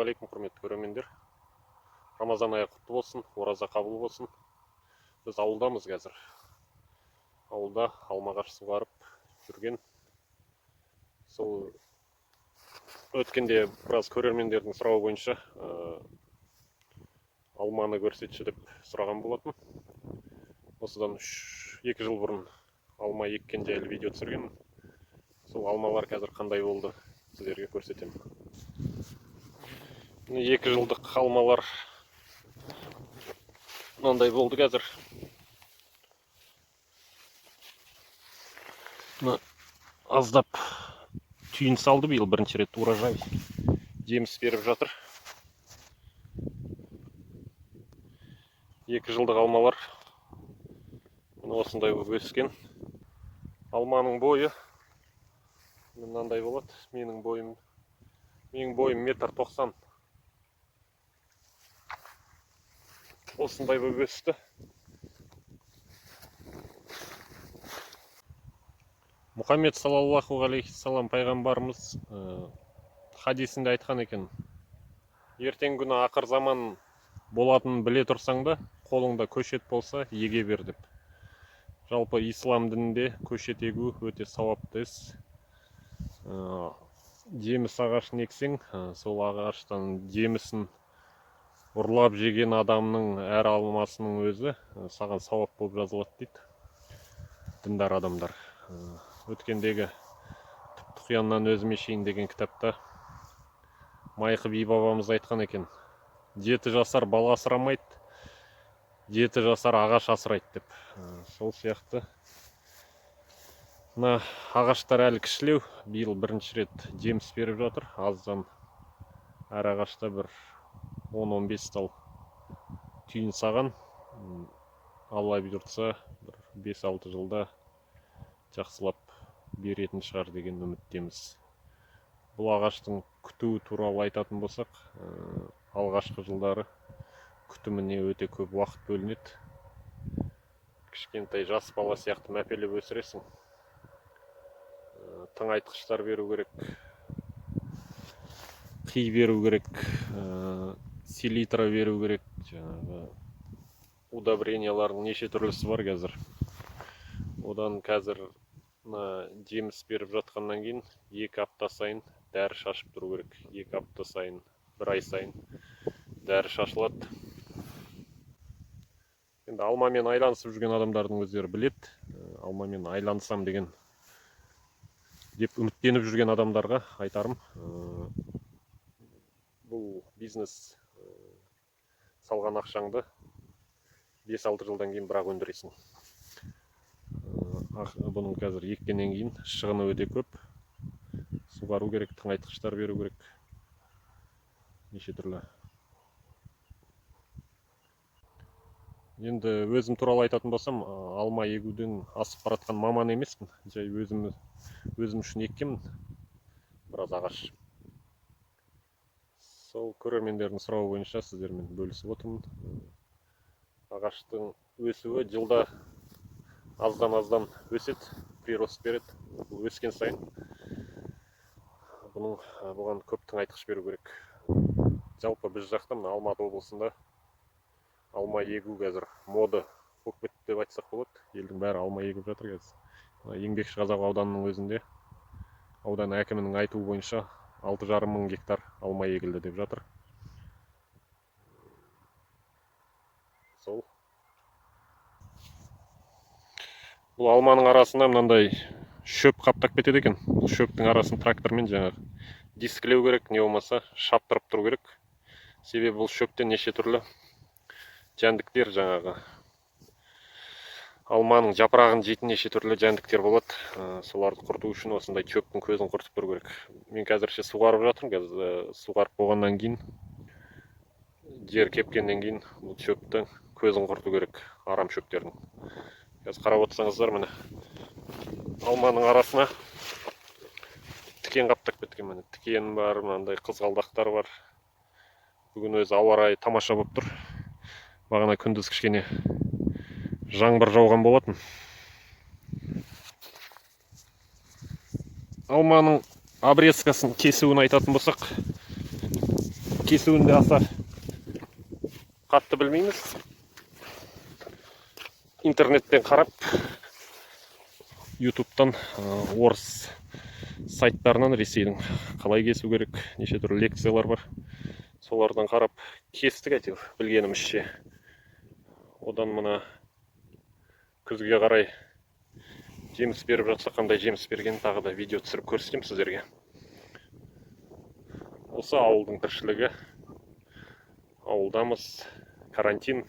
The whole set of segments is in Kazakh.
Ассалаумағалейкум, құрметті көрермендер. Рамазан айы құтты болсын, ораза қабыл болсын. Біз ауылдамыз қазір. Ауылда алма ағаш суғарып жүрген. Сол өткенде біраз көрермендердің сұрауы бойынша алманы көрсетші деп сұраған болатын. Осыдан 2 жыл бұрын алма еккен жайлы видео түсірген. Сол алмалар қазір қандай болды сіздерге көрсетемін. 2 жылдық алмалар мынандай болды қазір. Аздап түйін салды, биыл бірінші рет урожай жеміс беріп жатыр. 2 жылдық алмалар осындай өскен. Алманың бойы мынандай болады. Менің бойым 1,90 м. Осындай өсті. Мұхаммед саллаллаху алейхиссалам пайғамбарымыз хадисінде айтқан екен: ертең күні ақыр заман болатынын біле тұрсаң да, қолыңда көшет болса еге бер деп. Жалпы ислам дінінде көшет егу өте сауапты іс. Жеміс ағашын ексең, сол ағаштан жемісін ұрлап жеген адамның әр алмасының өзі саған сауап болып жазылады дейді діндар адамдар. Өткендегі Тұқияннан өзіме шейін деген кітапта Майқы би бабамыз айтқан екен: 7 жасар бала асырамайды, 7 жасар ағаш асырайды деп. Сол сияқты мына ағаштар әлі кішілеу, биыл бірінші рет жеміс беріп жатыр. Аздан әр ағашта бір 10-15 тал түйін саған. Алла бұйыртса, бір 5-6 жылда жақсылап беретін шығар деген үміттеміз. Бұл ағаштың күтуі туралы айтатын болсақ, алғашқы жылдары күтіміне өте көп уақыт бөлінеді. Кішкентай жас бала сияқты мәпелеп өсіресің. Тыңайтқыштар беру керек, қи беру керек, селитра беру керек. Удобрениялардың неше түрлісі бар қазір. Одан қазір жеміс беріп жатқаннан кейін 2 апта сайын дәрі шашып тұру керек. 2 апта сайын, 1 ай сайын дәрі шашылады. Енді алмамен айланысып жүрген адамдардың өздері біледі. Алмамен айланысам деген деп үміттеніп жүрген адамдарға айтарым: бұл бизнес салған ақшаңды 5-6 жылдан кейін бірақ өндіресің. Бұның қазір еккеннен кейін шығыны өте көп. Суғару керек, тыңайтқыштар беру керек. Неше түрлі. Енді өзім туралы айтатын болсам, алма егуден асып баратқан маман емеспін. Жай өзім үшін еккенмін біраз ағаш. Сол көрермендердің сұрауы бойынша сіздермен бөлісіп отырмын. Ағаштың өсуі жылда аздан өседі, прирост береді. Өскен сайын бұған көп тыңайтқыш беру керек. Жалпы біз жақта, Алматы облысында алма егу қазір мода болып кетті деп айтсақ болады. Елдің бәрі алма егіп жатыр қазір. Еңбекшіқазақ ауданының өзінде аудан әкімінің айтуы бойынша 6,5 мың гектар алма егілді деп жатыр. Сол. Бұл алманың арасына мынандай шөп қаптап кетеді екен. Бұл шөптің арасын трактормен жаңағы дискілеу керек, не болмаса шаптырып тұру керек. Себебі бұл шөптен неше түрлі жәндіктер, жаңағы алманың жапырағын жейтін неше түрлі жәндіктер болады. Соларды құрту үшін осындай шөптің көзін құртып тұру керек. Мен қазірше суғарып жатырмын. Қазір суғарып болғаннан кейін, жер кепкеннен кейін бұл шөптің көзін құрту керек, арам шөптердің. Қазір қарап отырсаңыздар, міне алманың арасына тікен қаптап кеткен. Міне тікен бар, мынандай қызғалдақтар бар. Бүгін өзі ауа райы тамаша болып тұр. Бағана күндіз кішкене жаңбыр жауған болатын. Алманың обрезкасын кесуін айтатын болсақ, кесуін де аса қатты білмейміз. Интернеттен қарап, ютубтан, орыс сайттарынан Ресейдің қалай кесу керек, неше түрлі лекциялар бар. Солардан қарап кестік әйтеуір білгенімізше. Одан мына күзге қарай жеміс беріп жатса, қандай жеміс бергенін тағы да видео түсіріп көрсетемін сіздерге. Осы ауылдың тіршілігі. Ауылдамыз, карантин.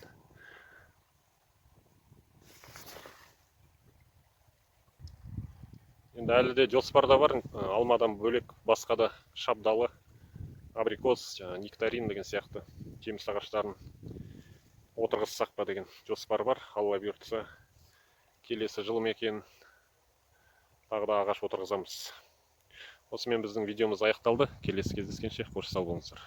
Енді әлі де жоспарда бар, алмадан бөлек басқа да шабдалы, абрикос, нектарин деген сияқты жеміс ағаштарын отырғызсақ па деген жоспар бар. Алла бұйыртса, келесі жыл ма екен тағы да ағаш отырғызамыз. Осымен біздің видеомыз аяқталды. Келесі кездескенше қош сау болыңыздар.